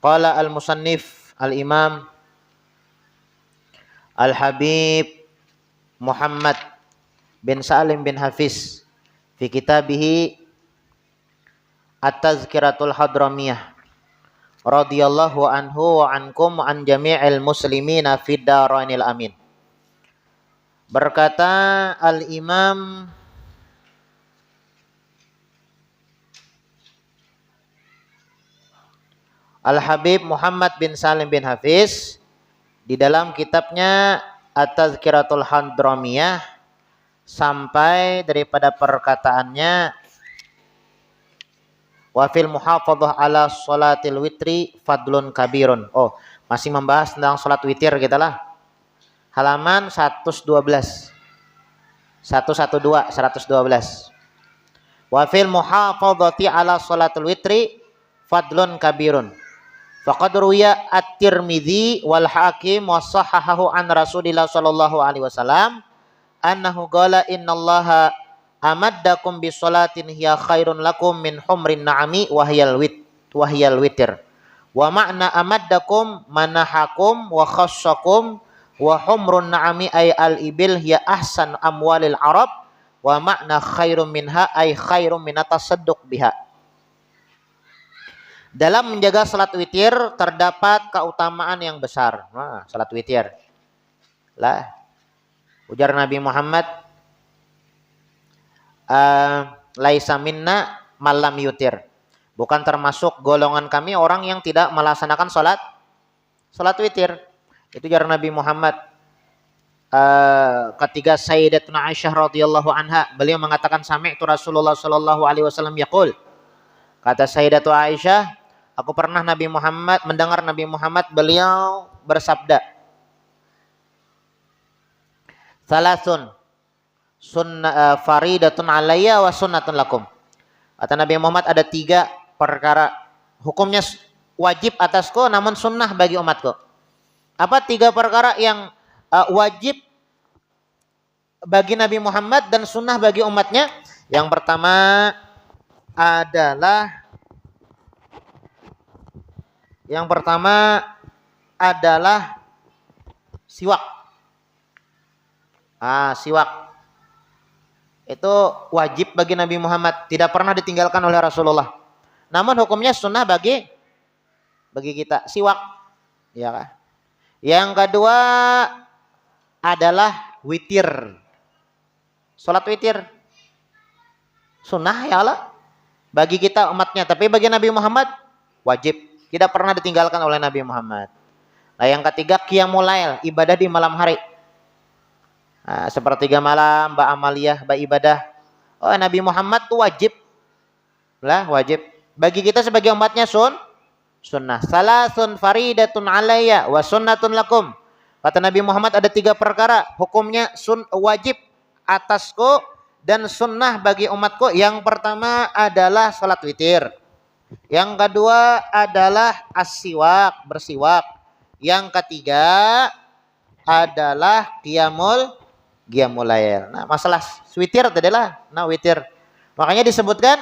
Qala al-musannif al-imam Al-Habib Muhammad bin Salim bin Hafiz fi kitabihi At-Tazkiratul Hadramiyah radhiyallahu anhu wa ankum an jami'il muslimina fid darainil amin. Berkata al-imam Al-Habib Muhammad bin Salim bin Hafiz di dalam kitabnya At-Tazkiratul Hadramiyah sampai daripada perkataannya wa fil muhafadzah ala sholatil witri fadlun kabirun. Oh, masih membahas tentang sholat witir kita lah. Halaman 112. 112. Wa fil muhafadzati ala sholatil witri fadlun kabirun. Faqad ruwiya at-Tirmidzi wal Hakim wa sahahahu an Rasulillah sallallahu alaihi wasallam annahu qala innallaha amaddakum bi sholatin hiya khairun lakum min humrin na'ami wa hiyal witir. Wa ma'na amaddakum manahakum wa khassakum wa humrun na'ami ay al-ibil hiya ahsan amwalil arab wa ma'na khairum minha ay khairum min atasadduq biha. Dalam menjaga salat witir terdapat keutamaan yang besar. Nah, salat witir. Lah, ujar Nabi Muhammad, laisa minna malam yutir. Bukan termasuk golongan kami orang yang tidak melaksanakan salat witir. Itu ujar Nabi Muhammad. Ketika Sayyidatuna Aisyah radhiyallahu anha, beliau mengatakan sami'tu Rasulullah sallallahu alaihi wasallam yaqul. Kata Sayyidatu Aisyah, aku pernah mendengar Nabi Muhammad beliau bersabda, salasun faridatun alayya wa sunnatun lakum. Kata Nabi Muhammad ada 3 perkara hukumnya wajib atasku namun sunnah bagi umatku. Apa 3 perkara yang wajib bagi Nabi Muhammad dan sunnah bagi umatnya? Yang pertama adalah siwak. Siwak itu wajib bagi Nabi Muhammad, tidak pernah ditinggalkan oleh Rasulullah. Namun hukumnya sunnah bagi kita, siwak. Ya kan? Yang kedua adalah witir. Salat witir. Sunnah ya Allah bagi kita umatnya, tapi bagi Nabi Muhammad wajib, tidak pernah ditinggalkan oleh Nabi Muhammad. Nah, yang ketiga qiyamul lail, ibadah di malam hari. Sepertiga malam, ba'amaliyah, ba'ibadah. Oh, Nabi Muhammad itu wajib. Lah, wajib. Bagi kita sebagai umatnya sunnah. Salasun faridatun alayya wa sunnatun lakum. Kata Nabi Muhammad ada 3 perkara, hukumnya wajib atasku dan sunnah bagi umatku. Yang pertama adalah salat witir. Yang kedua adalah as-siwak, bersiwak. Yang ketiga adalah qiyamul lail. Nah, masalah witir adalah witir. Makanya disebutkan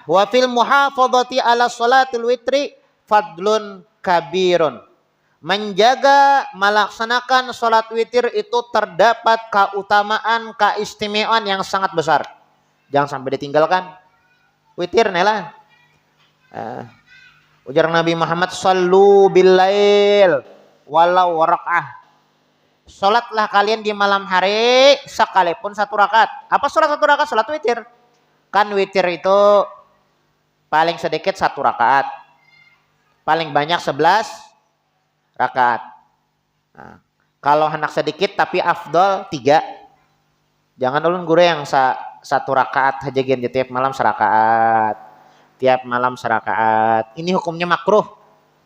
wa fil muhafadzati ala sholatil witri fadlun kabirun. Menjaga melaksanakan salat witir itu terdapat keutamaan, keistimewaan yang sangat besar. Jangan sampai ditinggalkan witir nela. Ujar Nabi Muhammad, sallu bil lail walau raka'ah. Salatlah kalian di malam hari sekalipun 1 rakaat. Apa salat 1 rakaat? Salat witir. Kan witir itu paling sedikit 1 rakaat. Paling banyak 11 rakaat. Nah, kalau anak sedikit tapi afdol 3. Jangan ulun guru yang 1 rakaat aja gitu, tiap malam serakaat. Ini hukumnya makruh.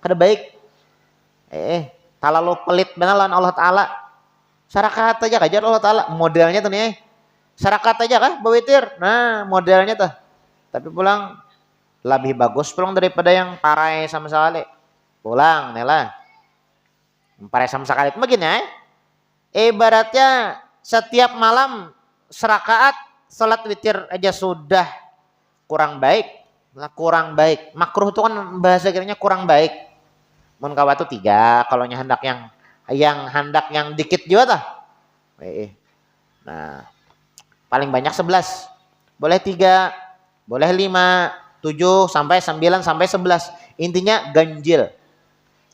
Kada baik. Talalu pelit benar lawan Allah Ta'ala. Serakaat aja kajar Allah Ta'ala. Modelnya tuh nih. Serakaat aja kah bawitir. Nah, modelnya tuh. Tapi pulang lebih bagus pulang daripada yang parai sama sekali. Pulang nela. Parai sama sekali itu begini ibaratnya setiap malam serakaat salat witir aja sudah kurang baik. kurang baik. Makruh itu kan bahasa kiranya kurang baik. Mun kawa itu 3, kalau hendak yang dikit juga tah. Nah, paling banyak 11. Boleh 3, boleh 5, 7 sampai 9 sampai 11. Intinya ganjil.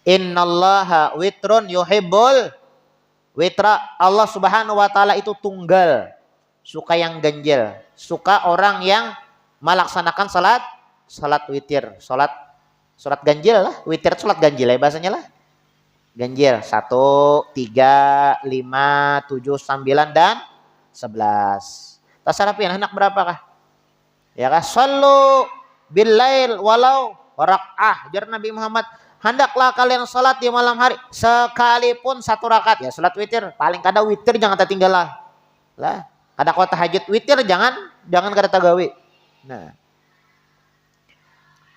Innallaha witrun yuhibbul witra. Allah Subhanahu wa taala itu tunggal. Suka yang ganjil, suka orang yang melaksanakan salat witir, salat ganjil lah. Witir salat ganjil ya bahasanya lah. Ganjil 1, 3, 5, 7, 9 dan 11. Tasarapin anak berapakah? Ya kah? Sallu billail walau rak'ah. Jar Nabi Muhammad, hendaklah kalian salat di malam hari sekalipun 1 rakaat. Ya salat witir, paling kada witir jangan tertinggal lah. Kada kau tahajud witir jangan kada tagawi. Nah,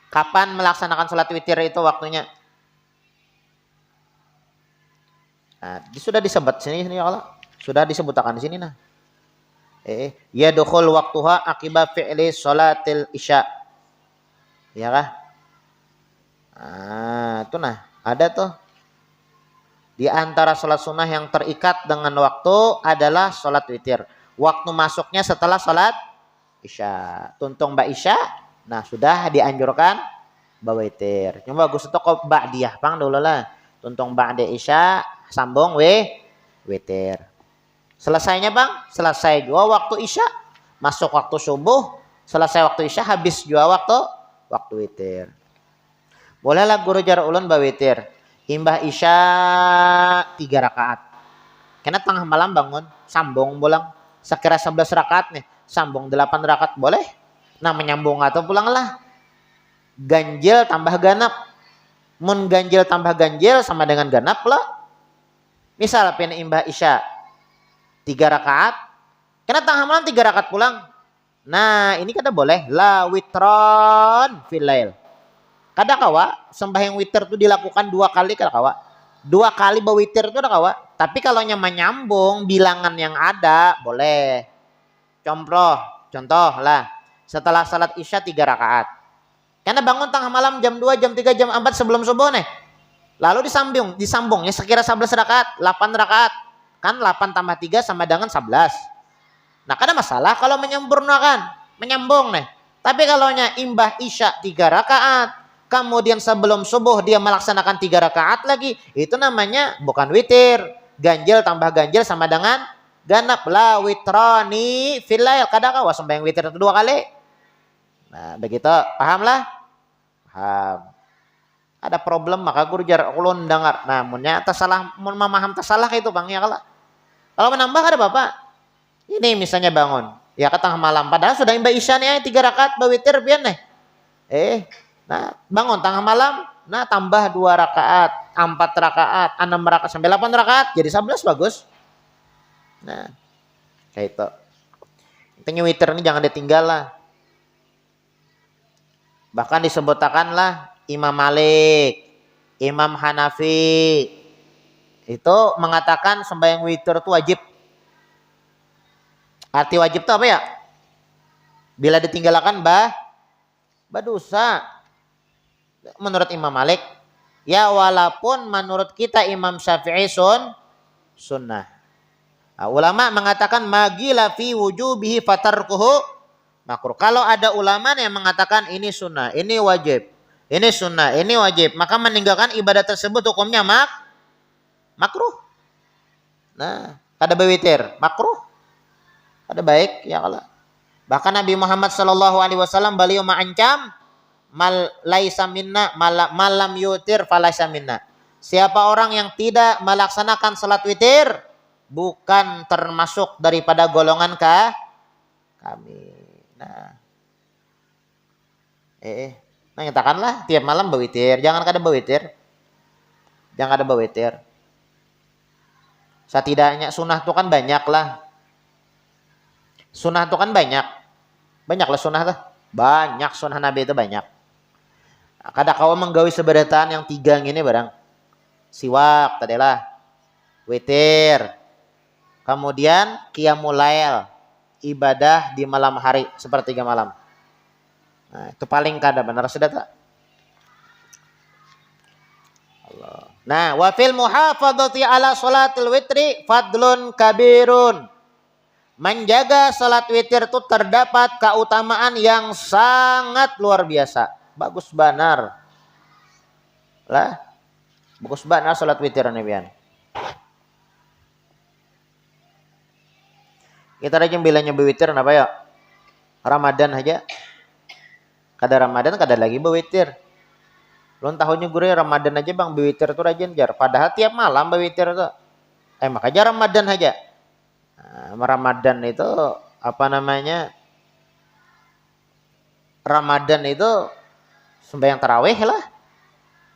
kapan melaksanakan salat witir itu waktunya? Nah, sudah disebut sini ya Allah. Sudah disebutkan di sini nah. Ya dukhul waktuha akibat fi'li salatil isya. Ya kah? Itu nah, ada tuh. Di antara salat sunnah yang terikat dengan waktu adalah salat witir. Waktu masuknya setelah salat isya. Tuntung ba isya, nah sudah dianjurkan bawitir. Cuma bagus itu kok ba'diyah pang dulu lah. Tuntung ba'da isya, sambung witir. Selesainya bang, selesai juga waktu isya, masuk waktu subuh, selesai waktu isya, habis juga waktu witir. Bolehlah guru jar ulun bawitir. Imbah isya 3 rakaat. Kena tengah malam bangun, sambung bolang. Sekira 11 rakaat nih, sambung 8 rakaat boleh. Nah menyambung atau pulanglah. Ganjil tambah ganap. Mun ganjil tambah ganjil sama dengan ganap lah. Misal pin imbah isya 3 rakaat, kena tengah malam 3 rakaat pulang. Nah ini kada boleh. La witron filail. Kada kawa sembahyang witir itu dilakukan 2 kali kada kawa. 2 kali bawitir itu kada kawa. Tapi kalau menyambung bilangan yang ada boleh. Contoh lah. Setelah salat isya 3 rakaat. Karena bangun tengah malam jam 2, jam 3, jam 4 sebelum subuh nih. Lalu disambungnya sekira 11 rakaat, 8 rakaat. Kan 8 tambah 3 sama dengan 11. Nah, kada masalah kalau menyambung nih. Tapi kalau imbah isya 3 rakaat, kemudian sebelum subuh dia melaksanakan 3 rakaat lagi, itu namanya bukan witir. Ganjil tambah ganjil sama dengan ganap. La witrani filail. Kada kawa sembahyang witir itu 2 kali. Nah, begitu. Paham lah? Paham. Ada problem maka guru jar ulun dengar. Nah, munnya tasalah mun memaham tasalah itu Bang ya kala. Kalau menambah ada Bapak. Ini misalnya bangun, ya ke tengah malam padahal sudah imbah isya nih 3 rakaat bawitir pian nih. Nah, bangun tengah malam, nah tambah 2 rakaat, 4 rakaat, 6 rakaat sampai 8 rakaat jadi 11 bagus. Nah, kayak itu. Intinya witir ini jangan ditinggal lah. Bahkan disebutkan lah Imam Malik, Imam Hanafi itu mengatakan sembahyang witir itu wajib. Arti wajib itu apa ya? Bila ditinggalkan dosa. Menurut Imam Malik, ya walaupun menurut kita Imam Syafi'i sunnah. Nah, ulama mengatakan magila fi wujubihi fatarkuhu makruh. Kalau ada ulama yang mengatakan ini sunnah, ini wajib, ini sunnah, ini wajib, maka meninggalkan ibadah tersebut hukumnya makruh. Nah, kada bawitir, makruh. Kada baik ya kalau. Bahkan Nabi Muhammad sallallahu alaihi wasallam beliau mengancam laisa minna malam yutir falaisa minna. Siapa orang yang tidak melaksanakan salat witir bukan termasuk daripada golongan kami. Nah. Nah katakanlah tiap malam bawitir, jangan kada bawitir. Jangan kada bawitir. Setidaknya sunnah itu kan banyak lah. Sunnah itu kan banyak. Banyak lah sunnah tuh. Banyak sunnah Nabi itu banyak. Kada kau menggawi seberetan yang 3 ini barang. Siwak tadilah. Witir. Kemudian qiyamul lail. Ibadah di malam hari sepertiga malam. Nah, itu paling kada benar sudah tak? Allah. Nah, wa fil muhafadzati ala salatil witri fadlun kabirun. Menjaga salat witir itu terdapat keutamaan yang sangat luar biasa. Bagus benar. Lah, bagus benar salat witir nih pian. Kita rajin bilangnya bewitir apa ya? Ramadan aja. Kada Ramadan kada lagi bewitir. Belum tahunnya gue Ramadan aja bang bewitir tuh rajin jar. Padahal tiap malam bewitir tuh. Makanya Ramadan aja. Nah, Ramadan itu apa namanya? Ramadan itu sembahyang tarawih lah.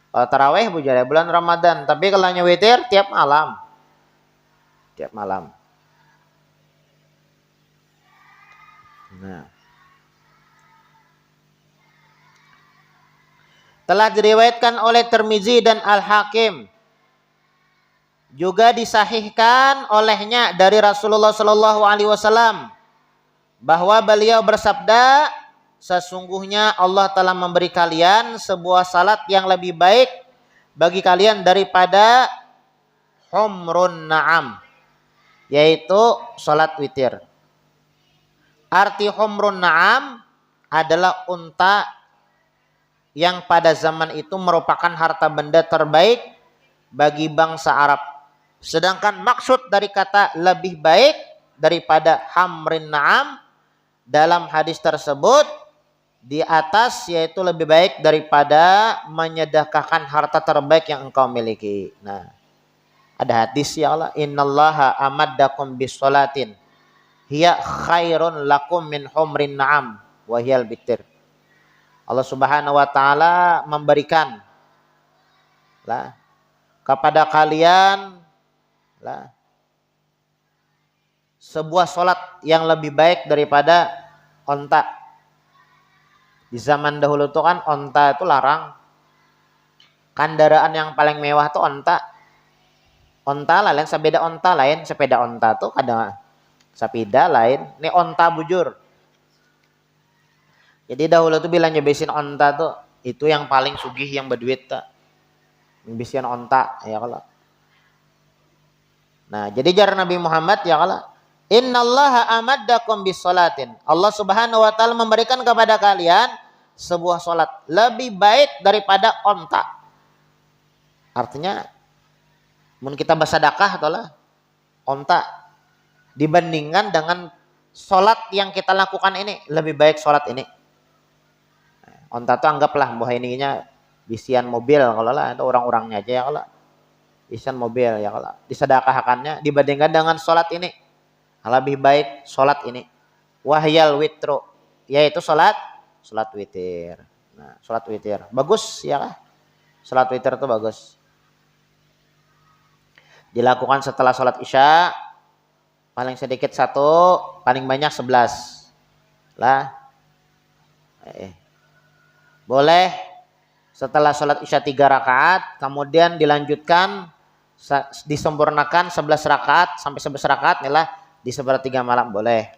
Kalau tarawih bulan Ramadan. Tapi kalau witir tiap malam. Tiap malam. Nah. Telah diriwayatkan oleh Tirmizi dan Al-Hakim. Juga disahihkan olehnya dari Rasulullah Shallallahu Alaihi Wasallam bahwa beliau bersabda, sesungguhnya Allah telah memberi kalian sebuah salat yang lebih baik bagi kalian daripada humrun na'am, yaitu salat witir. Arti humrun na'am adalah unta yang pada zaman itu merupakan harta benda terbaik bagi bangsa Arab. Sedangkan maksud dari kata lebih baik daripada hamrin na'am dalam hadis tersebut di atas, yaitu lebih baik daripada menyedekahkan harta terbaik yang engkau miliki. Nah, ada hadis ya Allah, innallaha amaddakum bisolatin hiya khairun lakum min humrin na'am wa hiyal bitir. Allah Subhanahu wa taala memberikan lah kepada kalian lah sebuah solat yang lebih baik daripada onta. Di zaman dahulu tuh kan onta itu larang. Kendaraan yang paling mewah tuh onta. Onta lain sepeda onta tuh kadang sepeda lain. Ini onta bujur. Jadi dahulu tuh bilang nyebesin onta tuh itu yang paling sugih yang berduit tak. Nyebesin onta ya kalau. Nah, jadi jar Nabi Muhammad ya kalau innallaha amaddakum bisolatin. Allah Subhanahu wa taala memberikan kepada kalian sebuah solat lebih baik daripada onta. Artinya mun kita bersedekah atau lah onta dibandingkan dengan solat yang kita lakukan ini lebih baik solat ini. Onta itu anggaplah bahwa ininya bisian mobil kalau lah itu orang-orangnya aja ya kalau bisian mobil ya kalau disedekahkannya dibandingkan dengan solat ini lebih baik solat ini wahyal witro yaitu solat witir. Nah, solat witir bagus ya kah? Solat witir itu bagus. Dilakukan setelah solat isya paling sedikit 1, paling banyak 11 lah. Boleh setelah sholat isya 3 rakaat, kemudian dilanjutkan disempurnakan 11 rakaat sampai 11 rakaat inilah di sepertiga malam boleh.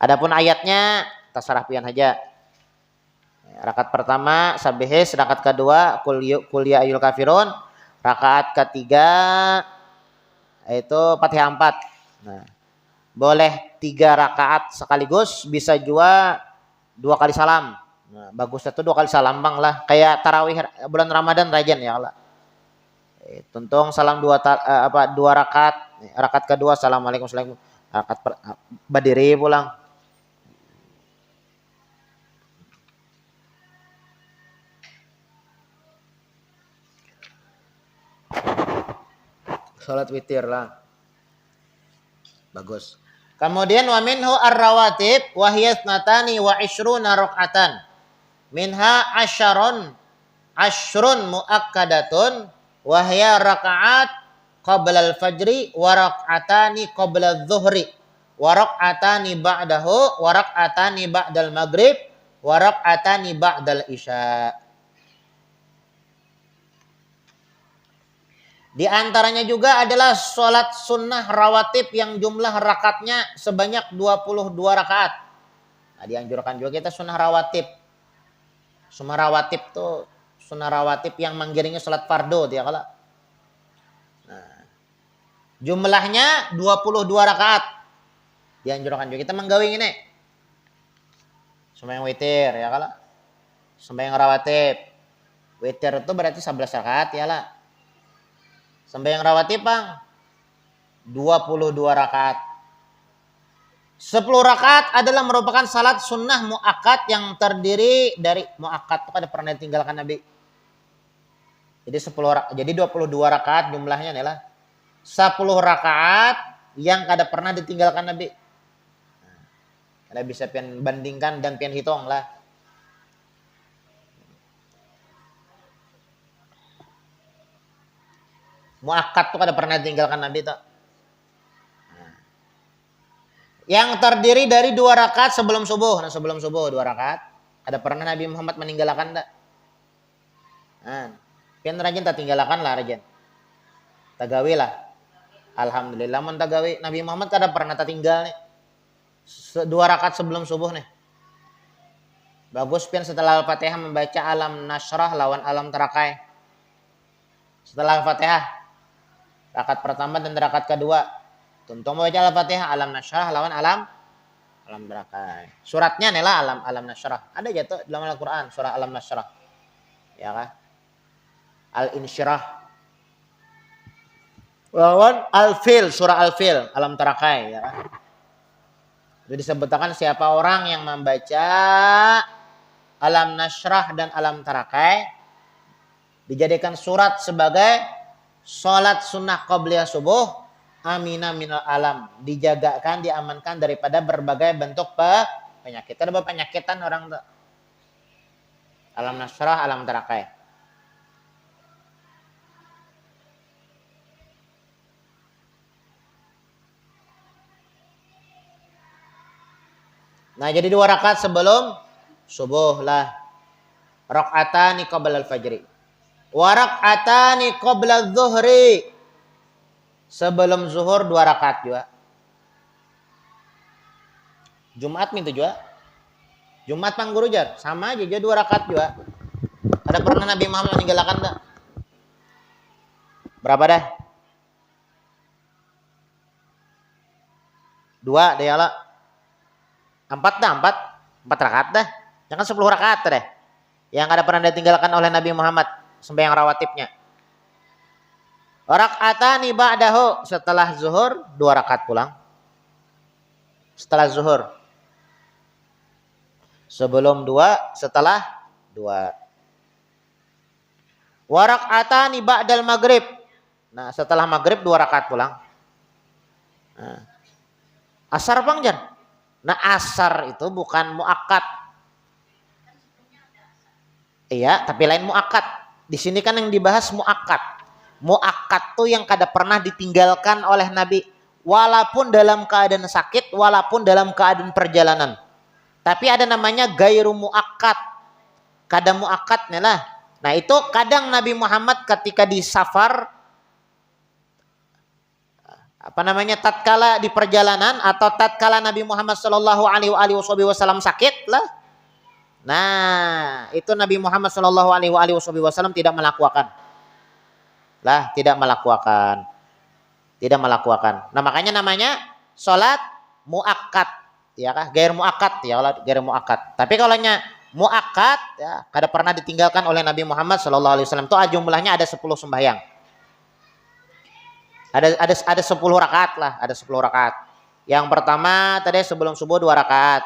Adapun ayatnya terserah pian aja. Rakaat pertama sabihis, rakaat kedua qul ya ayyuhal kafirun, rakaat ketiga itu Fatihah 4. Nah, boleh 3 rakaat sekaligus, bisa juga 2 kali salam. Nah, bagusnya tuh 2 kali salam bang lah. Kayak tarawih bulan Ramadan rajin ya Allah. Tuntung salam 2 rakaat. Rakaat kedua assalamualaikum warahmatullahi wabarakatuh. Rakaat berdiri pulang. Salat witir lah. Bagus. Kemudian wa minhu ar-rawatib wa hiya natani wa ishruna raka'atan. Minha ashrun muakkadatun wa hiya raka'at qabla al-fajri wa raka'atani qabla adh-dhuhri wa raka'atani ba'dahu wa raka'atani ba'dal maghrib wa raka'atani ba'dal isya. Di antaranya juga adalah sholat sunnah rawatib yang jumlah rakaatnya sebanyak 22 rakaat. Nah, dianjurkan juga kita sunnah rawatib. Sunnah rawatib tuh sunnah rawatib yang menggiringi sholat fardu dia kalau. Nah, jumlahnya 22 rakaat. Dianjurkan juga kita menggawing ini. Sembahyang witir ya kalau. Sembahyang rawatib. Witir itu berarti 11 rakaat ya lah. Sembahyang rawatib Bang 22 rakaat. 10 rakaat adalah merupakan salat sunnah muakkad yang terdiri dari muakkad itu kada pernah ditinggalkan Nabi. Jadi 22 rakaat jumlahnya adalah 10 rakaat yang kada pernah ditinggalkan Nabi. Kada bisa pian bandingkan dan pian hitung lah. Muakkad itu kada pernah ditinggalkan Nabi tak. Yang terdiri dari 2 rakaat sebelum subuh. Nah, sebelum subuh 2 rakaat. Ada pernah Nabi Muhammad meninggalkan tak? Nah, pian rajin tak tinggalkan lah rajin. Tagawi lah. Alhamdulillah mun tagawi. Nabi Muhammad kada pernah tak tinggal nih. 2 rakaat sebelum subuh nih. Bagus pian setelah Al-Fatihah membaca alam nasrah lawan alam terakai. Setelah Al-Fatihah. Rakaat pertama dan rakaat kedua. Tuntung membaca Al-Fatihah alam nasrah lawan alam terakai. Suratnya adalah alam nasrah. Ada jatuh dalam Al-Qur'an surah alam nasrah. Ya kan? Al-Insyirah. Lawan Al-Fil, surah Al-Fil, alam terakai ya kan? Jadi disebutkan siapa orang yang membaca alam nasrah dan alam terakai dijadikan surat sebagai salat sunnah qabliyah subuh. Amina minal alam. Dijagakan, diamankan daripada berbagai bentuk penyakit. Ada penyakitan orang tuh. Alam nasrah, alam terakai. Nah, jadi 2 rakaat sebelum subuh lah. Rakaatani qabla al-fajri. Wa rakaatani qabla adh-dhuhri. Sebelum zuhur 2 rakaat juga. Jumat minta juga. Jumat Pang Guru jar, sama aja 2 rakaat juga. Ada pernah Nabi Muhammad meninggalkan tak? Berapa dah? 2 deh ya lah. 4 dah, 4 rakaat dah. Jangan 10 rakaat deh. Yang ada pernah ditinggalkan oleh Nabi Muhammad sembahyang rawatibnya. Rakaatani ba'dahu, setelah zuhur 2 rakaat pulang. Setelah zuhur. Sebelum 2, setelah 2. Wa rakaatani ba'dal maghrib. Nah, setelah maghrib 2 rakaat pulang. Nah. Asar Bang Jan. Nah, asar itu bukan muakkad. Iya, tapi lain muakkad. Di sini kan yang dibahas muakkad. Muakkad tuh yang kada pernah ditinggalkan oleh Nabi walaupun dalam keadaan sakit, walaupun dalam keadaan perjalanan. Tapi ada namanya gairu muakkad. Kada muakkadnya lah. Nah, itu kadang Nabi Muhammad ketika di safar tatkala di perjalanan atau tatkala Nabi Muhammad sallallahu alaihi wasallam sakit lah. Nah, itu Nabi Muhammad sallallahu alaihi wasallam tidak melakukan. Tidak melakukan. Nah, makanya namanya salat muakkad, ya kah? Gair muakkad, ya kalau gair muakkad. Tapi kalau muakkad ya kada pernah ditinggalkan oleh Nabi Muhammad sallallahu alaihi wasallam. Itu jumlahnya ada 10 sembahyang. Ada 10 rakaat lah, ada 10 rakaat. Yang pertama tadi sebelum subuh 2 rakaat.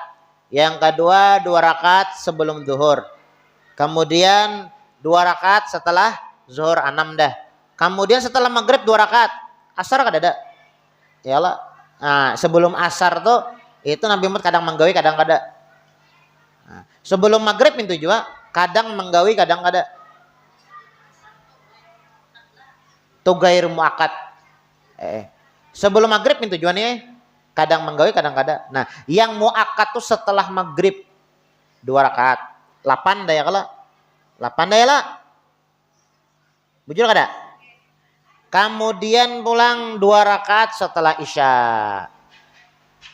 Yang kedua 2 rakaat sebelum zuhur. Kemudian 2 rakaat setelah zuhur 6 dah. Kemudian setelah maghrib 2 rakaat. Asar kada ada. Yalah. Nah, sebelum asar tuh itu Nabi Muhammad kadang menggawi kadang kada. Nah, sebelum maghrib itu juga kadang menggawi kadang kada. Tugair muakkad. Sebelum maghrib itu juga nih kadang menggawi kadang kada. Nah, yang muakkad tuh setelah maghrib 2 rakaat. 8 dah ya kala. 8 dah ya lah. Bujur kada? Kemudian pulang 2 rakaat setelah Isya.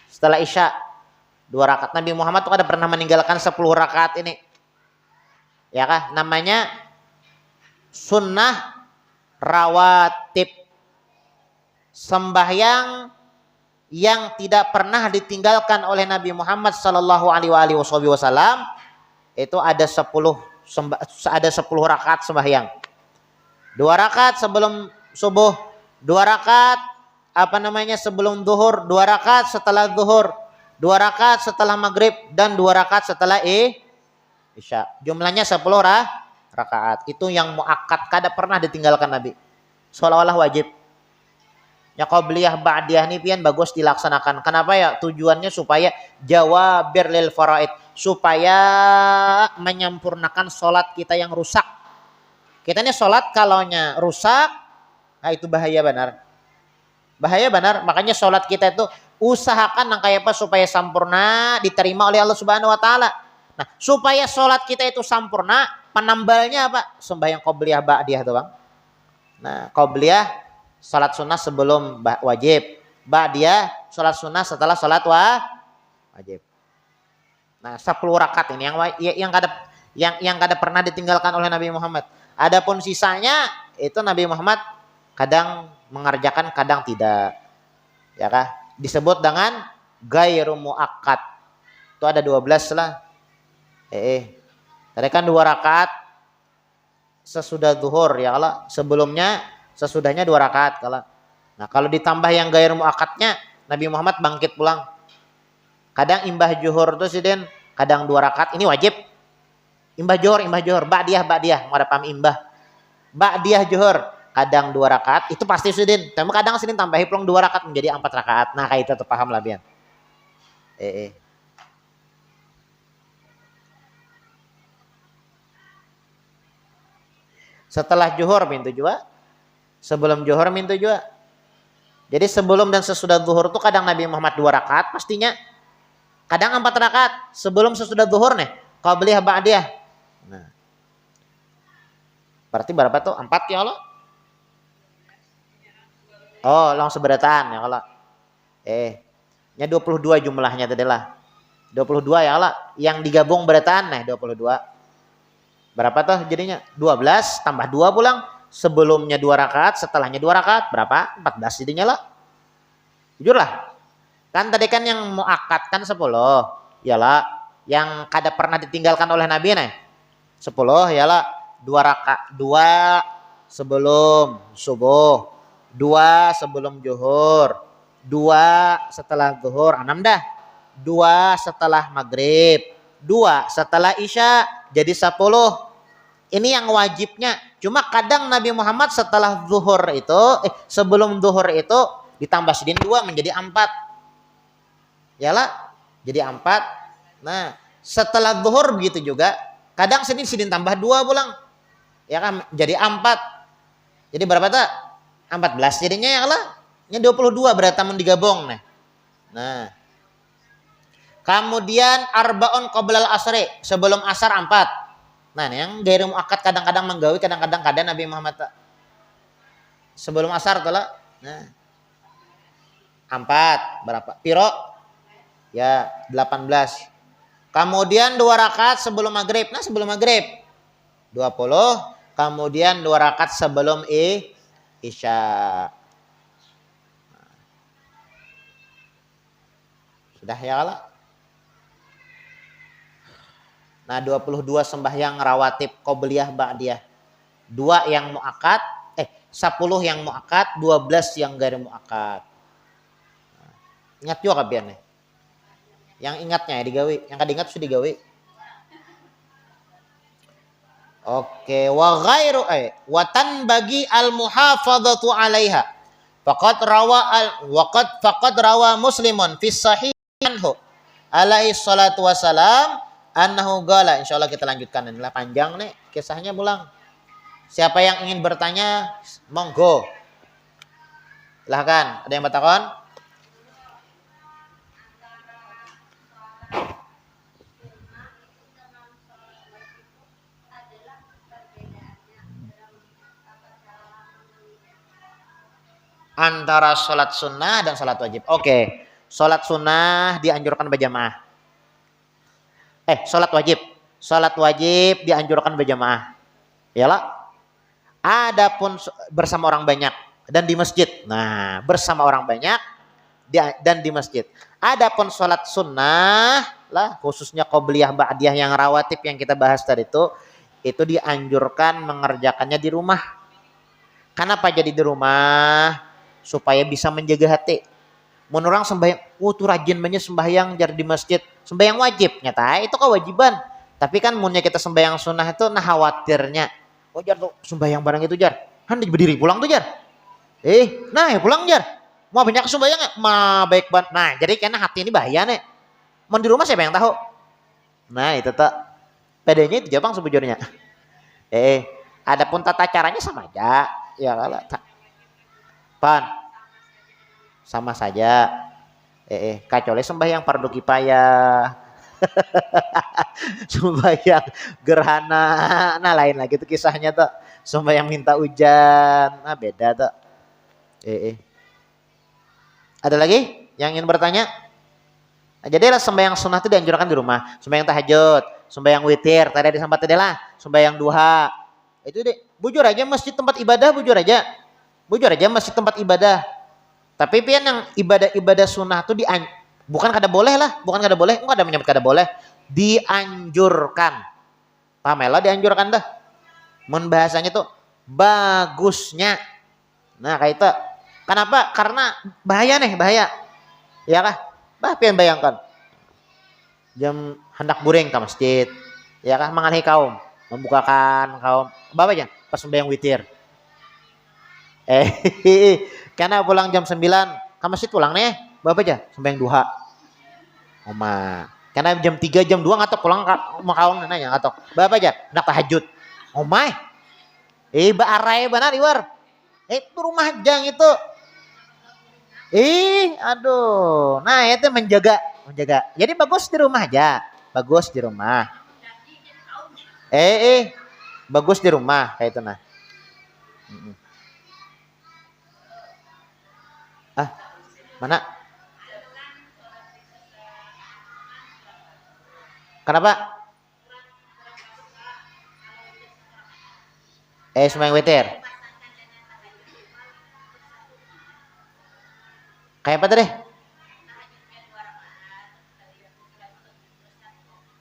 Setelah Isya 2 rakaat. Nabi Muhammad tuh ada pernah meninggalkan 10 rakaat ini. Ya kah? Namanya sunnah rawatib. Sembahyang yang tidak pernah ditinggalkan oleh Nabi Muhammad sallallahu alaihi wasallam itu ada 10 rakaat sembahyang. 2 rakaat sebelum subuh, 2 rakaat sebelum zuhur, 2 rakaat setelah zuhur, 2 rakaat setelah maghrib, dan 2 rakaat setelah isya. Jumlahnya 10 rakaat. Itu yang muakkad, kada pernah ditinggalkan Nabi. Seolah-olah wajib. Ya qabliyah ba'diyah ini pian bagus dilaksanakan. Kenapa ya? Tujuannya supaya jawabir lil faraid, supaya menyempurnakan sholat kita yang rusak. Kita ini sholat kalaunya rusak, nah itu bahaya benar. Bahaya benar. Makanya sholat kita itu usahakan kayak apa supaya sempurna, diterima oleh Allah Subhanahu wa taala. Nah, supaya sholat kita itu sempurna, penambalnya apa? Sembahyang qabliyah ba'diyah tuh, Bang. Nah, qabliyah salat sunnah sebelum wajib, ba'diyah salat sunnah setelah salat wajib. Nah, 10 rakaat ini yang kada pernah ditinggalkan oleh Nabi Muhammad. Adapun sisanya itu Nabi Muhammad kadang mengerjakan, kadang tidak. Ya kah? Disebut dengan ghairu muakkad. Itu ada 12 lah. Tadi kan 2 rakaat sesudah zuhur ya kalau sebelumnya sesudahnya 2 rakaat kalau. Nah, kalau ditambah yang ghairu muakkadnya Nabi Muhammad bangkit pulang. Kadang imbah zuhur tuh sidin, kadang 2 rakaat ini wajib. Imbah zuhur, ba'diyah, mau ada paham imbah. Ba'diyah zuhur, kadang 2 rakaat itu pasti sidin. Tapi kadang sidin tambahi pulang 2 rakaat menjadi 4 rakaat. Nah, kayak itu tuh paham lah bian. Setelah zuhur mintu juga. Sebelum zuhur mintu juga. Jadi sebelum dan sesudah zuhur itu kadang Nabi Muhammad 2 rakaat pastinya. Kadang 4 rakaat sebelum sesudah zuhur nih. Qabliyah ba'diyah. Nah. Berarti berapa tuh? 4 ya Allah? Oh, langsung seberataan ya Allah. Nya 22 jumlahnya tadi lah. 22 ya Allah. Yang digabung berataan nih 22. Berapa tuh jadinya? 12 tambah 2 pulang. Sebelumnya 2 rakaat, setelahnya 2 rakaat. Berapa? 14 jadinya lah. Jujur lah. Kan tadi kan yang muakkad kan 10. Yalah. Yang kada pernah ditinggalkan oleh Nabi nih. 10 yalah. 2 rakaat. 2 sebelum subuh. 2 sebelum zuhur. 2 setelah zuhur. 6 dah. 2 setelah maghrib. 2 setelah isya. Jadi 10. Ini yang wajibnya. Cuma kadang Nabi Muhammad setelah zuhur itu, sebelum zuhur itu ditambah sedin 2 menjadi 4. Yalah, jadi 4. Nah, setelah zuhur begitu juga. Kadang sedin tambah 2 pulang. Ya kan, jadi 4. Jadi berapa tak? 14 jadinya ya lah. Nya 22 berarti mun digabung nih. Nah. Kemudian arbaun qoblal asri, sebelum asar 4. Nah, yang ghairu muakkad kadang-kadang menggawi, kadang-kadang kada Nabi Muhammad sebelum asar tuh lah. Nah. 4 berapa? Piro? Ya, 18. Kemudian 2 rakaat sebelum maghrib. Nah, sebelum maghrib 20. Kemudian 2 rakaat sebelum isya. Sudah ya Allah. Nah, 22 sembahyang rawatib qobliyah ba'diyah. 2 yang muakkad, 10 yang muakkad, 12 yang ghairu muakkad. Nah, ingat juga kabian nih. Yang ingatnya ya digawe, yang kada ingat sudah digawe. Oke, wa ghairu watan bagi al muhafadzatu 'alaiha. Faqad rawa Muslimun fi sahih anhu alaihi salatu wasalam annahu qala. Insyaallah kita lanjutkan, inilah panjang nih kisahnya pulang. Siapa yang ingin bertanya monggo. Silahkan, ada yang bertakon? Antara sholat sunnah dan sholat wajib. Oke, sholat sunnah dianjurkan berjamaah. Salat wajib. Salat wajib dianjurkan berjamaah. Yalah. Adapun bersama orang banyak dan di masjid. Nah, bersama orang banyak dan di masjid. Adapun salat sunnah lah, khususnya qobliyah ba'diyah yang rawatib yang kita bahas tadi itu dianjurkan mengerjakannya di rumah. Kenapa jadi di rumah? Supaya bisa menjaga hati. Mun orang sembahyang, tuh rajin banyak sembahyang jar di masjid. Sembahyang wajib, nyata itu kewajiban. Tapi kan munnya kita sembahyang sunnah itu nah khawatirnya. Oh jar tuh sembahyang barang itu jar. Han berdiri pulang tuh jar. Nah ya pulang jar. Mau banyak sembahyang ya? Baik banget. Nah jadi karena hati ini bahaya nih. Mau di rumah siapa yang tahu? Nah itu tak. Pedenya itu Jepang sebujurnya. Adapun tata caranya sama aja. Ya kalau pan sama saja. Kecuali sembahyang fardu kifayah. Sembahyang gerhana, nah lain lagi tuh kisahnya tuh. Sembahyang minta hujan, nah beda tuh. Ada lagi yang ingin bertanya? Nah, jadi lah sembahyang sunnah itu dianjurkan di rumah. Sembahyang tahajud, sembahyang witir, tadi disambat tadi lah, sembahyang duha. Itu deh, bujur aja masjid tempat ibadah, bujur aja masjid tempat ibadah. Tapi pian yang ibadah-ibadah sunnah itu bukan kada boleh lah, enggak ada menyebut kada boleh, dianjurkan. Paham ya? Dianjurkan dah. Mun bahasanya tuh bagusnya. Nah, kayak itu. Kenapa? Karena bahaya. Ya kah? Pian bayangkan. Jam hendak buring ke masjid. Ya kah? Mangalihi kaum, membukakan kaum. Bapak aja pas sembahyang witir. Karena pulang jam 9 ke masjid pulang nih. Bapak aja sembahyang duha. Oma. Karena jam 3 jam 2 ngatok pulang mau kawan nanya ngatok. Bapak aja nak tahajud. Omai. Baarai benar iwar. Itu rumah jang itu. Aduh. Nah, itu menjaga. Jadi bagus di rumah aja. Bagus di rumah. Bagus di rumah kayak itu nah. Mana? Kenapa? Sembahyang witir. Kayak apa deh?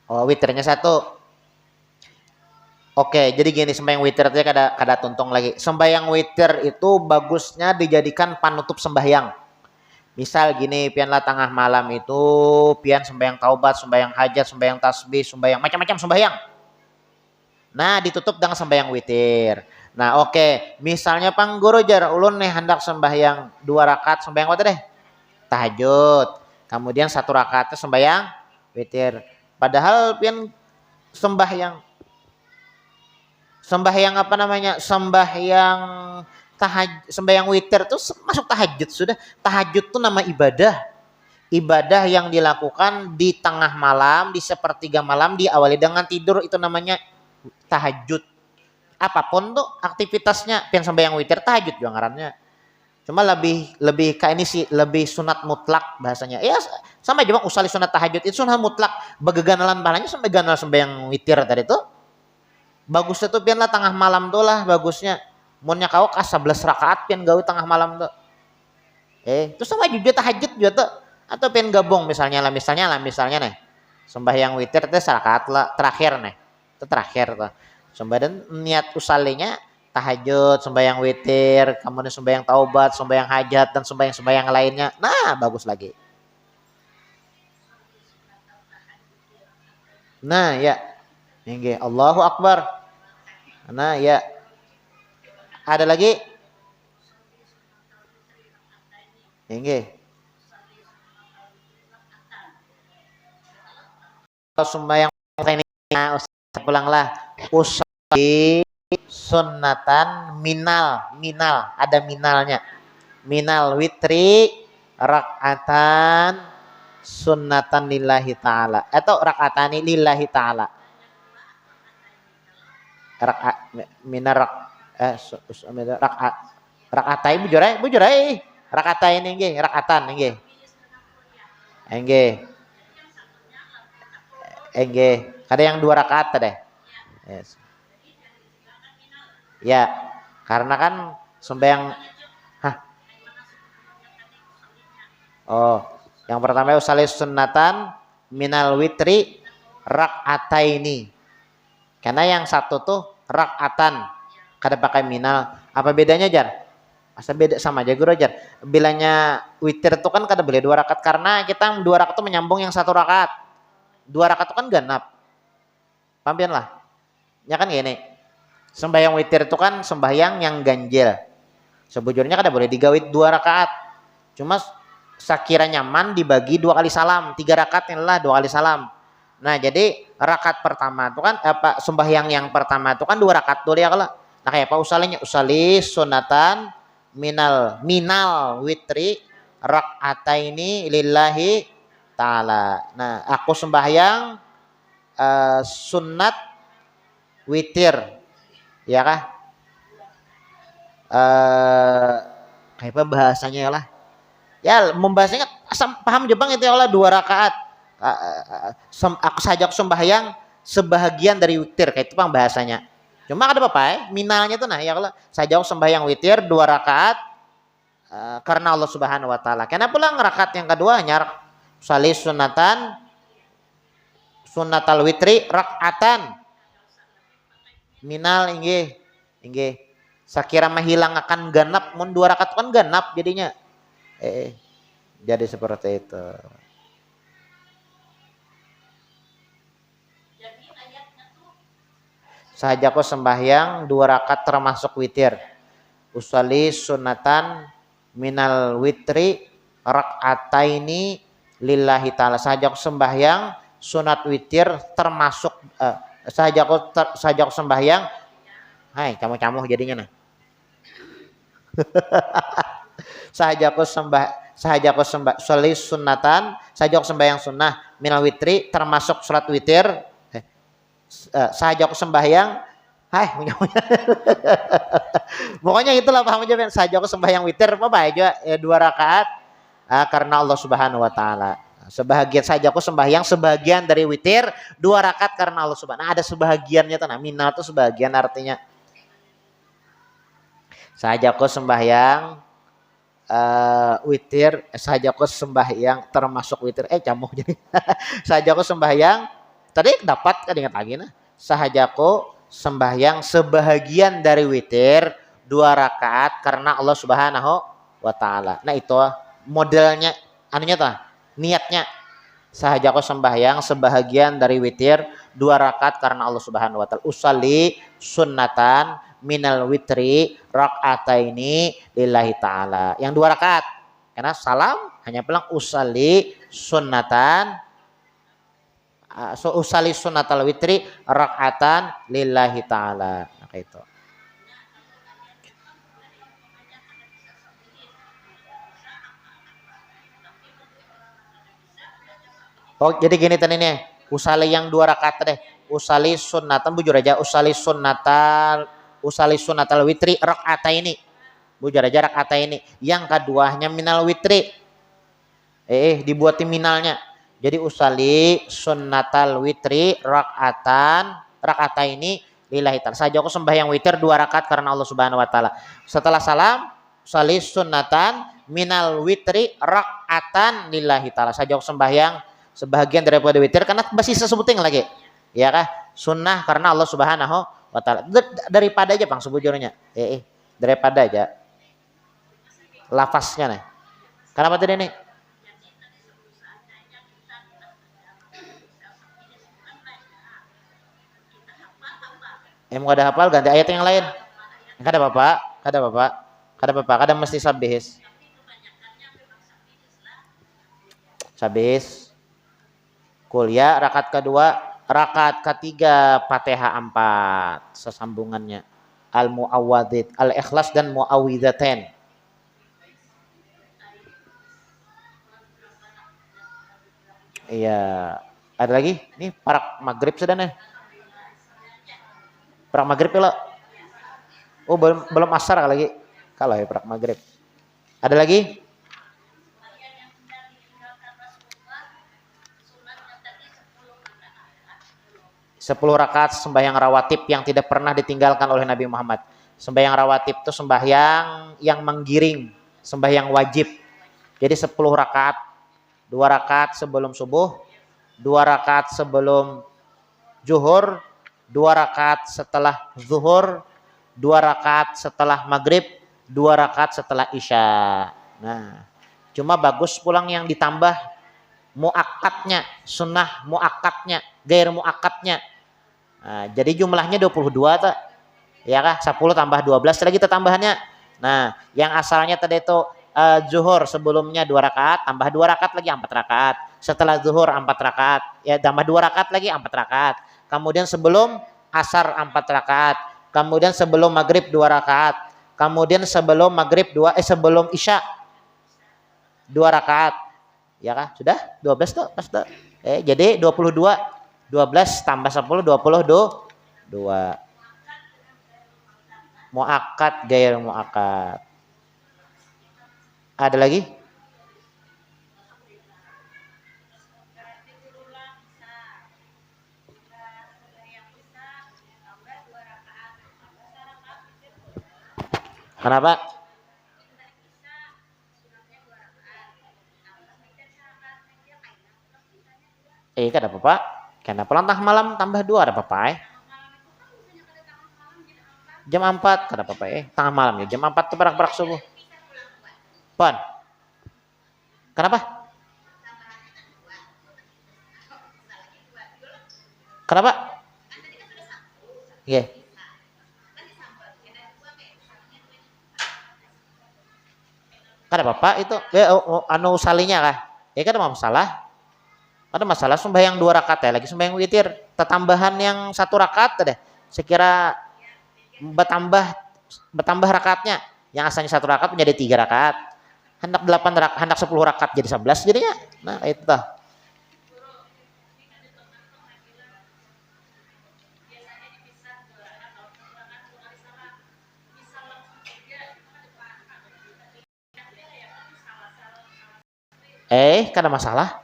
Oh, witirnya 1. Oke, jadi gini sembahyang witir itu kada tuntung lagi. Sembahyang witir itu bagusnya dijadikan panutup sembahyang. Misal gini, pianlah tengah malam itu, pian sembahyang taubat, sembahyang hajat, sembahyang tasbih, sembahyang macam-macam sembahyang. Nah, ditutup dengan sembahyang witir. Nah, oke. Misalnya pangguru jar ulun nih hendak sembahyang 2 rakaat, sembahyang apa deh? Tahajud. Kemudian 1 rakaatnya sembahyang witir. Padahal pian sembahyang apa namanya? Sembahyang witir tuh masuk tahajud sudah. Tahajud tuh nama ibadah. Ibadah yang dilakukan di tengah malam, di sepertiga malam, diawali dengan tidur, itu namanya tahajud. Apapun tuh aktivitasnya, pian sembahyang witir tahajud juga ngarannya. Cuma lebih kayak ini sih, lebih sunat mutlak bahasanya. Ya sama aja bang, usali sunat tahajud itu sunat mutlak. Bageganalan pahalanya sampai ganal sembahyang witir tadi tuh. Bagusnya tuh pian lah tengah malam tuh lah bagusnya. Munnya kau kas 11 rakaat pian gawe tengah malam tuh. Terus sama juga tahajud juga tuh. Atau pian gabung misalnya nih. Sembahyang witir itu rakaat lah terakhir nih. Itu terakhir tuh. Sembahyang niat usalinya tahajud, sembahyang witir, kemudian sembahyang taubat, sembahyang hajat dan sembahyang lainnya. Nah, bagus lagi. Nah, ya. Nggih, Allahu Akbar. Nah, ya. Ada lagi? Nggih. Kalau sembahyang ini pulanglah usai sunnatan minal ada minalnya. Minal witri rakaatan sunnatan lillahi ta'ala atau rakaatani lillahi ta'ala. Rakaatai bujurai rakaatai nggih rakaatan nggih. Enggih, ada yang 2 rakaat tadi. Yes. Ya, karena kan sembahyang. Hah? Oh, yang pertama usalli sunnatan minal witri rak'ataini. Karena yang satu tuh rak'atan, kada pakai minal. Apa bedanya, Jar? Asa beda sama aja guru Jar. Bilanya witir tuh kan kada boleh 2 rakaat karena kita 2 rakaat tuh menyambung yang 1 rakaat. 2 rakaat tuh kan ganap. Paham lah? Ya kan gini. Sembahyang witir itu kan sembahyang yang ganjil. Sebujurnya kada boleh digawit 2 rakaat. Cuma sakira nyaman dibagi 2 kali salam, 3 rakaat lah 2 kali salam. Nah jadi rakaat pertama itu kan apa sembahyang yang pertama itu kan 2 rakaat dulu ya kalau. Nah kayak apa usalinya? Usali sunatan minal witri rakaataini lillahi taala. Nah aku sembahyang sunat witir, ya kah? Kayak apa bahasanya ya lah? Ya membahasnya paham Jepang itu ya Allah 2 rakaat. Aku sajak sembahyang sebahagian dari witir kayak itu pang bahasanya. Cuma ada apa ya? Minalnya tuh nah ya Allah sajak sembahyang witir 2 rakaat karena Allah Subhanahu wa taala. Kenapa pulang rakaat yang kedua hanya salis sunatal witri rakaatan minal inggih. Sakira menghilang akan ganap mun 2 rakaat kan ganap jadinya. Jadi seperti itu. Sahajaku sembahyang 2 rakaat termasuk witir. Usali sunatan minal witri rak'ataini lillahi ta'ala. Sahajaku sembahyang sunat witir termasuk sahajaku sembahyang. Hai, camu-camu jadinya nah. sahajaku sunatan, sahajaku sembahyang sunnah minal witri termasuk salat witir. Sahajaku sembahyang, pokoknya itulah paham aja sahajaku sembahyang witir apa aja 2 rakaat karena Allah Subhanahu wa taala. Sebahagian sahajaku sembahyang sebagian dari witir 2 rakaat karena Allah Subhanahu. Nah, ada sebahagiannya tuh nah minal tuh sebagian artinya. Sahajaku sembahyang witir, sahajaku sembahyang termasuk witir camuh jadi. Sahajaku sembahyang tadi dapat kan ingat lagi nah. Sahajaku sembahyang sebahagian dari witir 2 rakaat karena Allah Subhanahu wa taala. Nah itu modelnya anunya tuh niatnya. Sahajaku sembahyang sebahagian dari witir 2 rakaat karena Allah Subhanahu wa taala. Usalli sunnatan minal witri rak'ataini lillahi ta'ala. Yang 2 rakaat. Karena salam hanya pulang usalli sunnatan usali sunnatal witri rak'atan lillahi ta'ala. Nah, itu. Oh, jadi gini tadi nih. Usali yang 2 rakaat deh. Usali sunnatan bujur aja usali sunnatal witri rak'ataini. Bujur aja rak'ataini. Yang keduanya minal witri. Dibuatin minalnya. Jadi usali sunnatal witri rak'ataini lillahi ta'ala. Saja aku sembahyang witir 2 rakaat karena Allah Subhanahu wa taala. Setelah salam usali sunnatan minal witri rak'atan lillahi ta'ala. Saja aku sembahyang sebahagian daripada witir karena masih sesebutin lagi. Ya kah? Sunnah karena Allah Subhanahu wa taala. Daripada aja Bang sebujurnya. Daripada aja. Lafaznya nih. Kenapa tadi nih? Mau ada hafal ganti ayat yang lain. Kada bapak, kada mesti sabihis. Sabihis. Kuliah rakaat kedua, rakaat ketiga Fatihah 4 sesambungannya. Al-Muawwadzat, Al-Ikhlas dan Muawwidzatain. Iya, ada lagi? Nih parak maghrib sudah nih. Parak maghrib ya. Oh belum asar lagi. Kalau ya parak maghrib. Ada lagi? 10 rakaat sembahyang rawatib yang tidak pernah ditinggalkan oleh Nabi Muhammad. Sembahyang rawatib itu sembahyang yang menggiring, sembahyang wajib. Jadi 10 rakaat, 2 rakaat sebelum subuh, 2 rakaat sebelum zuhur, 2 rakaat setelah zuhur, 2 rakaat setelah maghrib, 2 rakaat setelah isya. Nah, cuma bagus pulang yang ditambah muakkatnya, sunnah muakkatnya, gair muakkatnya. Nah, jadi jumlahnya 22 tak? Ya kah? 10 tambah 12 lagi tambahannya. Nah, yang asalnya tadi itu zuhur sebelumnya 2 rakaat, tambah 2 rakaat lagi 4 rakaat. Setelah zuhur 4 rakaat, ya tambah 2 rakaat lagi 4 rakaat. Kemudian sebelum asar 4 rakaat. Kemudian sebelum maghrib 2 rakaat. Kemudian sebelum maghrib sebelum isya 2 rakaat. Ya kah? Sudah? 12 tuh, pas tuh. Jadi 22, 12 tambah 10, 22. Muakkad, gair muakkad. Ada lagi? Kenapa? Kan ada apa-apa. Kenapa tengah malam tambah 2 ada apa-apa Jam 4 kada apa-apa tengah malam ya. Jam 4 tuh berak-berak subuh. Pon. Kenapa? Kenapa? Iya. Kada apa-apa itu. Anu salinya kah? Kan ada masalah. Ada masalah sembahyang 2 rakaat ya lagi sembahyang witir. Tambahan yang 1 rakaat deh. Sekira bertambah rakaatnya. Yang asalnya 1 rakaat menjadi 3 rakaat. Hendak 8 rakaat, hendak 10 rakaat jadi 11 jadinya. Nah, itu tah. Kan ada masalah.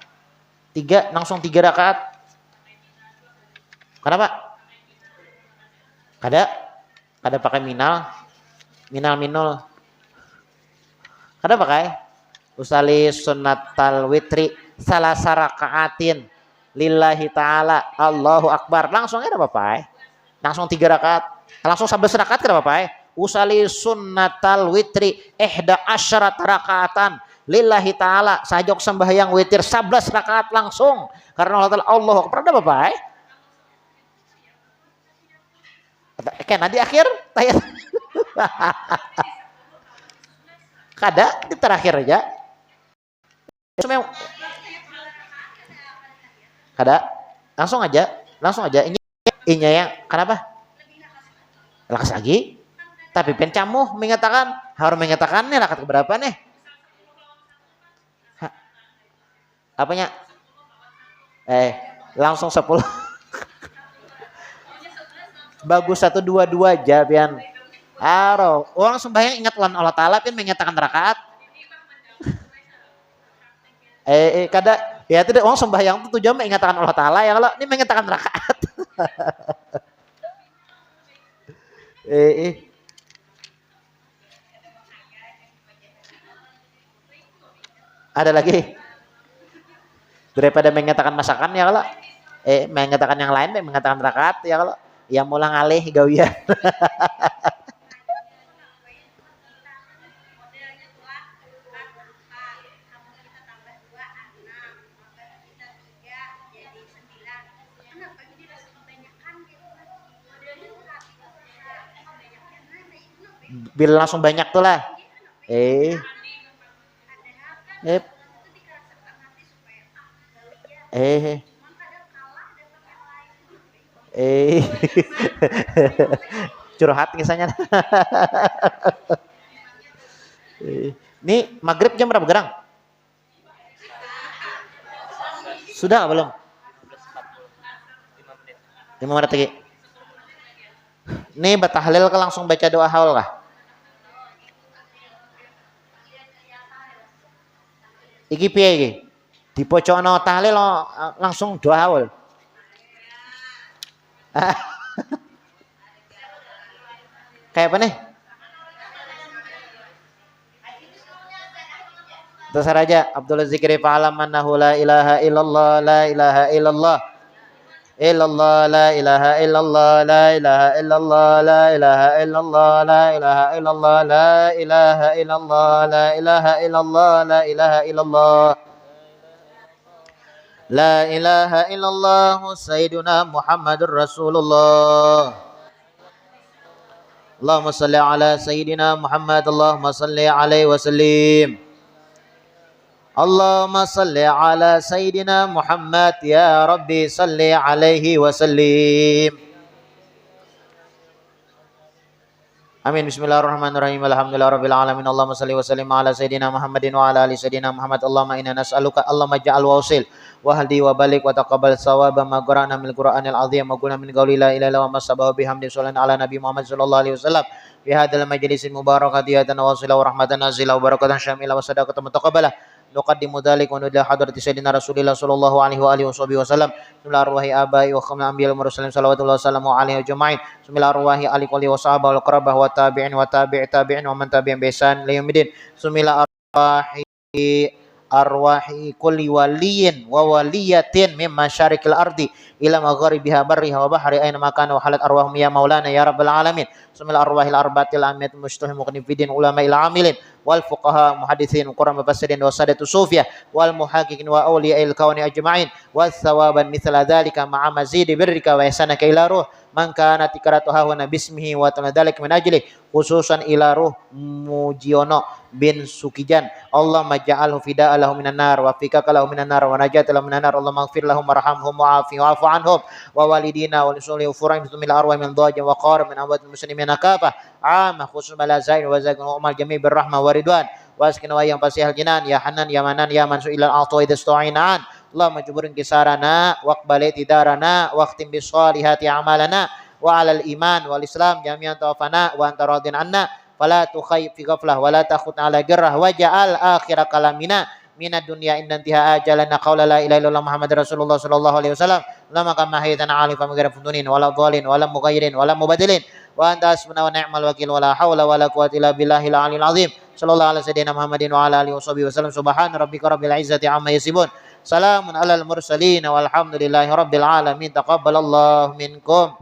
3 langsung 3 rakaat. Kenapa? Kada pakai minul. Kada pakai usali sunnatal witri salah sarakaatin lillahi ta'ala Allahu akbar langsung ada apa-apa langsung 3 rakaat langsung 11 rakaat kada apa-apa usali sunnatal witri ihda asyarat rakaatan lillahi ta'ala sajok sembahyang witir 11 rakaat langsung karena Allah Ta'ala Allahu akbar ada apa-apa kena di akhir tayat kada di terakhir aja kada langsung aja ini yang kenapa lakas lagi tapi pencamuh mengatakan harus mengatakannya rakat berapa nih apanya langsung 10 bagus 1 2 2 aja pian orang sembahyang ingat lan Allah Ta'ala pian mengatakan rakaat kada ya tidak orang sembahyang itu 7 jam mengatakan Allah Ta'ala ya kalau ini mengatakan rakaat ada lagi daripada mengatakan masakan ya kalau mengatakan yang lain mengatakan rakaat ya kalau yang mulang alih gawian bila langsung banyak tuh lah eh curhat misalnya ini maghrib jam berapa gerang sudah belum 5 menit lagi ini batahlil ke langsung baca doa haul kah iki piye iki dipocokno tahlil langsung doa haul Kayak apa nih? Terserah aja. Abdul Zikri fa'alam annahu la ilaha illallah la ilaha illallah illallah la ilaha illallah la ilaha illallah la ilaha illallah la ilaha illallah la ilaha illallah la ilaha illallah la ilaha illallah la ilaha illallah sayyiduna Muhammadur Rasulullah. Allahumma salli ala sayyidina Muhammad. Allahumma salli alaihi wasallim. Allahumma salli ala sayyidina Muhammad ya Rabbi salli alaihi wasallim. Amin. Bismillahirrahmanirrahim. Alhamdulillahirabbil alamin. Allahumma salli wa sallim ala sayyidina Muhammadin wa ala ali sayyidina Muhammad. Allahumma inna nas'aluka Allahumma ja'al wasil wa hadi wa balik wa taqabbal sawaba ma qara'na min Qur'anil azim wa qulna min qawli la ilaha illallah wa masabahu bihamdi sallallahu ala nabi Muhammad sallallahu alaihi wasallam fi hadzal majlisil mubarakati wa wasila wa rahmatan nazila wa barakatan syamila wa sadaqatan mutaqabbalah. Nuqaddimu dzalik wa nudla hadrati sayyidina Rasulillah sallallahu alaihi wa alihi wasallam. Bismillah arwahi abai wa khamna anbiya'il mursalin sallallahu wasallamu alaihi ajma'in. Bismillah arwahi ali qali wa sahabah wal qarabah wa tabi'in wa tabi'in wa man tabi'in bi ihsan ila yaumil. Bismillah arwahi kulli waliyin wa waliyatin min masyarikil ardi ila magharibiha barriha wa bahri aina ma kana wa halat arwahum ya maulana ya rabbal alamin. Bismillah arwahil arbaatil amiyat mustahim muqnifidin ulama il amilin wal fuqaha muhadditsin qurra mufassirin wa sadatu sufiyah wal muhaqqiqin wa awliya'il kauni ajma'in was thawaban mithla dzalika ma'a mazidi birrika wa ihsanaka ila ruh man kana tikratuha wa bismihi wa ta'ala dzalik min ajli khususan ila ruh Mujiono bin Sukijan. Allah maj'alhu fida'a lahu minan nar wa fikaka lahu minan nar wa najata lahu minan nar. Allah maghfir lahum warhamhum wa'afu anhum wa walidina wa lisuli ufurain bismillah arwa min dhaja wa qara min awad muslimin akafah amma khusus balazain wa zakin wa umal jami' birrahmah wa ridwan wa askin wa yang fasihal jinan ya hanan ya manan ya man su'ilal a'ta idza sta'inaan. Allah majuburin kisarana waqbali tidarana waqtim bis salihati amalana wa alal iman wal islam jami'an tawafana wa anta radin anna fala tukhayyib fi ghaflah wa la takhut ala girrah wa ja'al akhir kalamina minad dunya inna intiha ajalana qawla la ilaha illallah Muhammadur Rasulullah sallallahu alaihi wasallam lama kama hayatan alifa maghfirah futunin wala dhalin wala mughayyirin wala mubadilin wa anta hasbuna wa ni'mal wakil wala haula wala quwwata illa billahil aliyil azim. Sallallahu alaihi sayyidina Muhammadin wa ala alihi wasallam. Subhana rabbika rabbil izzati amma yasifun. Salamun alal mursalin walhamdulillahi rabbil alamin. Taqabbalallahu minkum.